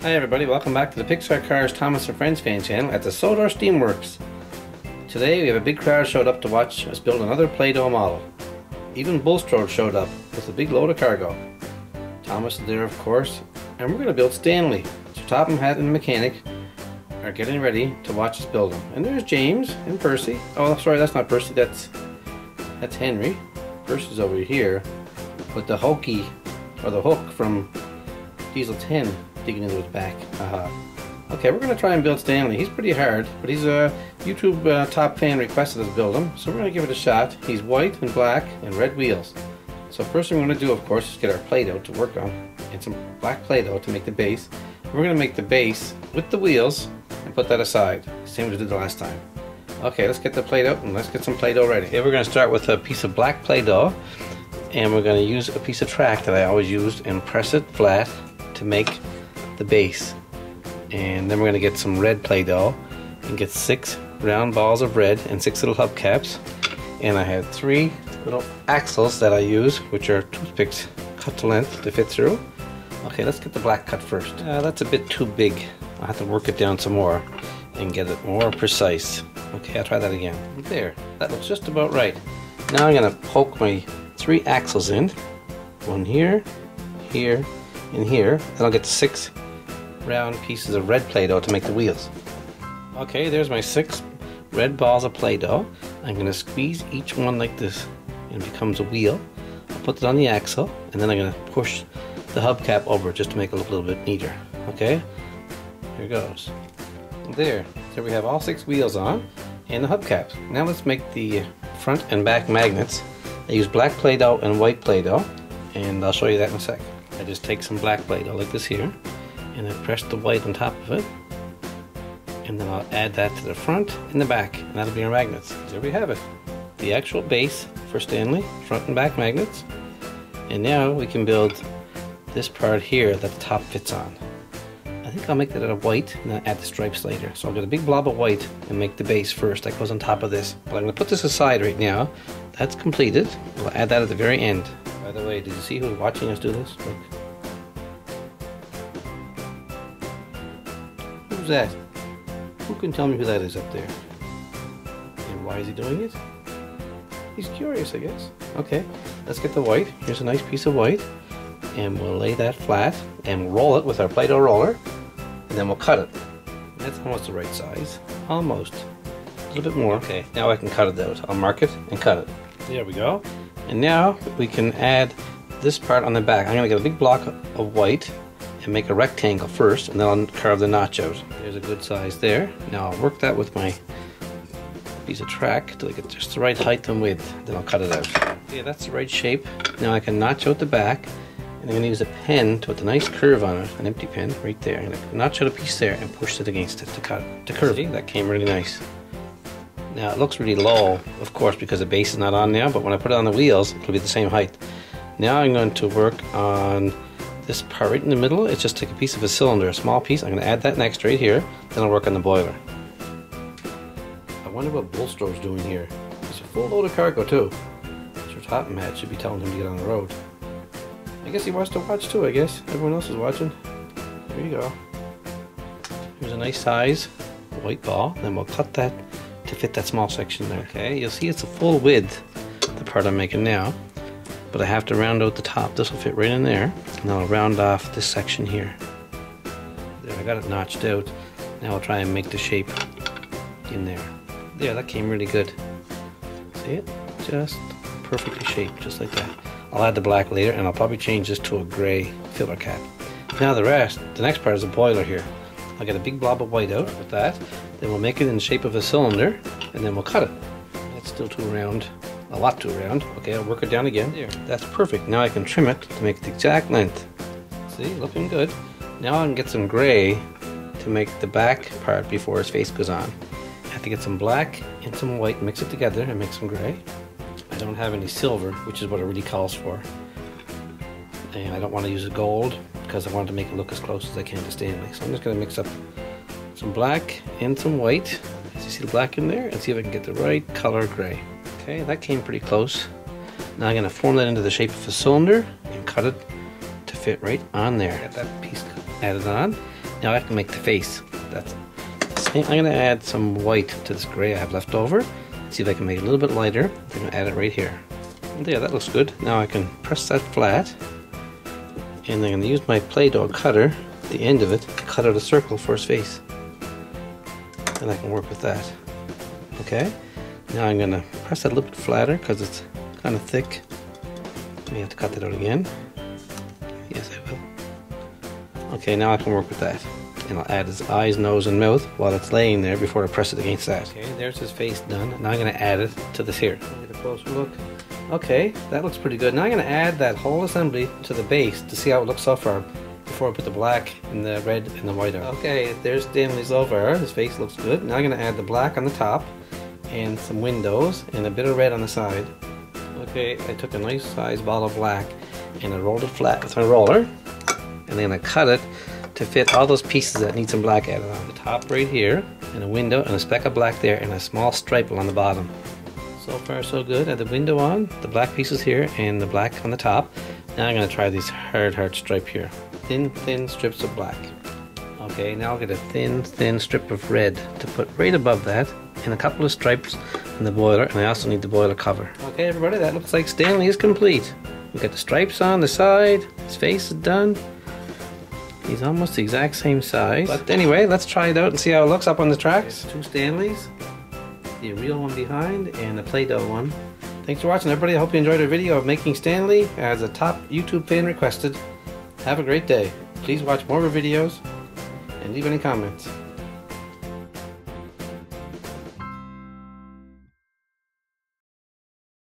Hi everybody, welcome back to the Pixar Cars Thomas and Friends fan channel at the Solar Steamworks. Today we have a big crowd showed up to watch us build another Play-Doh model. Even Bulstrode showed up with a big load of cargo. Thomas is there of course, and we're going to build Stanley. So Topham Hatt and the mechanic are getting ready to watch us build him. And there's James and Percy. Oh sorry, that's not Percy, that's Henry. Percy's over here with the hokey, or the hook from Diesel 10 digging into his back. Okay, we're going to try and build Stanley. He's pretty hard, but he's a YouTube top fan requested us build him, so we're going to give it a shot. He's white and black and red wheels. So first thing we're going to do, of course, is get our Play-Doh to work on, and some black Play-Doh to make the base. We're going to make the base with the wheels and put that aside, same as we did the last time. Okay, let's get the Play-Doh and let's get some Play-Doh ready. Okay, we're going to start with a piece of black Play-Doh, and we're going to use a piece of track that I always used and press it flat to make the base. And then we're going to get some red Play-Doh and get 6 round balls of red and 6 little hubcaps. And I have 3 little axles that I use, which are toothpicks cut to length to fit through. Okay, let's get the black cut first. That's a bit too big. I'll have to work it down some more and get it more precise. Okay, I'll try that again. There, that looks just about right. Now I'm going to poke my 3 axles in. One here, here, and here. Then I'll get 6 round pieces of red Play-Doh to make the wheels. Okay, there's my 6 red balls of Play-Doh. I'm going to squeeze each one like this and it becomes a wheel. I'll put it on the axle and then I'm going to push the hubcap over just to make it look a little bit neater. Okay, here goes. There we have all 6 wheels on and the hubcaps. Now let's make the front and back magnets. I use black Play-Doh and white Play-Doh, and I'll show you that in a sec. I just take some black Play-Doh like this here, and I press the white on top of it, and then I'll add that to the front and the back, and that'll be our magnets. There we have it, the actual base for Stanley, front and back magnets. And now we can build this part here that the top fits on. I think I'll make that out of white and then add the stripes later. So I'll get a big blob of white and make the base first that goes on top of this. But I'm going to put this aside right now. That's completed. We'll add that at the very end. By the way, did you see who's watching us do this? Look. Who's that? Who can tell me who that is up there? And why is he doing it? He's curious, I guess. Okay, let's get the white. Here's a nice piece of white. And we'll lay that flat and roll it with our Play-Doh roller. And then we'll cut it. That's almost the right size. Almost. A little bit more. Okay, now I can cut it out. I'll mark it and cut it. There we go. And now we can add this part on the back. I'm going to get a big block of white and make a rectangle first, and then I'll carve the notch out. There's a good size there. Now I'll work that with my piece of track till I get just the right height and width. Then I'll cut it out. Yeah, that's the right shape. Now I can notch out the back, and I'm going to use a pen to put a nice curve on it, an empty pen right there. I'm going to notch out a piece there and push it against it to cut it, to curve. See, that came really nice. Now it looks really low, of course, because the base is not on now, but when I put it on the wheels, it'll be the same height. Now I'm going to work on this part right in the middle. It's just take a piece of a cylinder, a small piece. I'm going to add that next right here. Then I'll work on the boiler. I wonder what Bulstrode's doing here. There's a full load of cargo too. Sir Topham Hatt should be telling him to get on the road. I guess he wants to watch too, I guess. Everyone else is watching. There you go. Here's a nice size white ball. Then we'll cut that to fit that small section there. Okay, you'll see it's a full width, the part I'm making now. But I have to round out the top. This will fit right in there. And I'll round off this section here. There, I got it notched out. Now I'll try and make the shape in there. There, that came really good. See it? Just perfectly shaped, just like that. I'll add the black later, and I'll probably change this to a gray filler cap. Now the next part is a boiler here. I'll get a big blob of white out with that. Then we'll make it in the shape of a cylinder, and then we'll cut it. That's still too round. A lot too round. Okay, I'll work it down again. There, that's perfect. Now I can trim it to make the exact length. See, looking good. Now I can get some gray to make the back part before his face goes on. I have to get some black and some white, mix it together and make some gray. I don't have any silver, which is what it really calls for. And I don't want to use gold because I want to make it look as close as I can to Stanley. So I'm just going to mix up some black and some white. As you see the black in there, and see if I can get the right color gray. Okay, that came pretty close. Now I'm going to form that into the shape of a cylinder and cut it to fit right on there. Get that piece added on. Now I can make the face. I'm going to add some white to this grey I have left over. See if I can make it a little bit lighter. I'm going to add it right here. And there, that looks good. Now I can press that flat. And I'm going to use my Play-Doh cutter, the end of it, to cut out a circle for his face. And I can work with that. Okay? Now I'm going to press that a little bit flatter because it's kind of thick. We have to cut that out again. Yes, I will. Okay, now I can work with that. And I'll add his eyes, nose, and mouth while it's laying there before I press it against that. Okay, there's his face done. Now I'm going to add it to this here. Get a closer look. Okay, that looks pretty good. Now I'm going to add that whole assembly to the base to see how it looks so far before I put the black and the red and the white on. Okay, there's Stanley so far. His face looks good. Now I'm going to add the black on the top and some windows and a bit of red on the side. Okay, I took a nice size ball of black and I rolled it flat with my roller, and then I cut it to fit all those pieces that need some black added on. The top right here, and a window, and a speck of black there, and a small stripe along the bottom. So far so good. I had the window on, the black pieces here, and the black on the top. Now I'm going to try these hard stripe here. Thin strips of black. Okay, now I'll get a thin strip of red to put right above that, and a couple of stripes on the boiler, and I also need the boiler cover. Okay everybody, that looks like Stanley is complete. We've got the stripes on the side, his face is done. He's almost the exact same size. But anyway, let's try it out and see how it looks up on the tracks. Two Stanleys, the real one behind, and the Play-Doh one. Thanks for watching everybody. I hope you enjoyed our video of making Stanley as a top YouTube fan requested. Have a great day. Please watch more of our videos and leave any comments.